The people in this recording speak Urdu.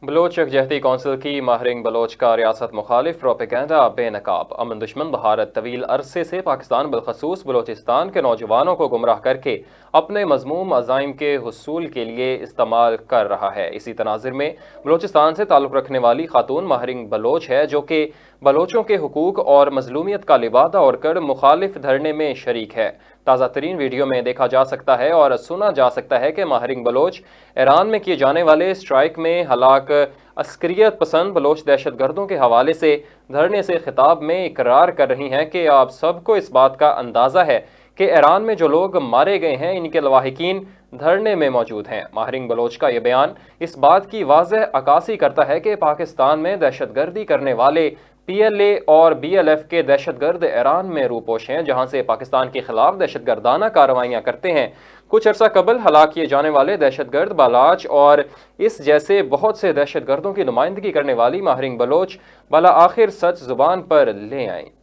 بلوچ یکجہتی کونسل کی ماہرنگ بلوچ کا ریاست مخالف پروپیگنڈا بے نقاب۔ امن دشمن بھارت طویل عرصے سے پاکستان بالخصوص بلوچستان کے نوجوانوں کو گمراہ کر کے اپنے مذموم عزائم کے حصول کے لیے استعمال کر رہا ہے۔ اسی تناظر میں بلوچستان سے تعلق رکھنے والی خاتون ماہرنگ بلوچ ہے جو کہ بلوچوں کے حقوق اور مظلومیت کا لبادہ اوڑھ کر مخالف دھرنے میں شریک ہے۔ تازہ ترین ویڈیو میں دیکھا جا سکتا ہے اور سنا جا سکتا ہے کہ ماہرنگ بلوچ ایران میں کیے جانے والے اسٹرائک میں ہلاک عسکریت پسند بلوچ دہشت گردوں کے حوالے سے دھرنے سے خطاب میں اقرار کر رہی ہیں کہ آپ سب کو اس بات کا اندازہ ہے کہ ایران میں جو لوگ مارے گئے ہیں ان کے لواحقین دھرنے میں موجود ہیں۔ ماہرنگ بلوچ کا یہ بیان اس بات کی واضح عکاسی کرتا ہے کہ پاکستان میں دہشت گردی کرنے والے پی ایل اے اور بی ایل ایف کے دہشت گرد ایران میں روپوش ہیں، جہاں سے پاکستان کے خلاف دہشت گردانہ کارروائیاں کرتے ہیں۔ کچھ عرصہ قبل ہلاک کیے جانے والے دہشت گرد بالاچ اور اس جیسے بہت سے دہشت گردوں کی نمائندگی کرنے والی ماہرنگ بلوچ بالآخر سچ زبان پر لے آئیں۔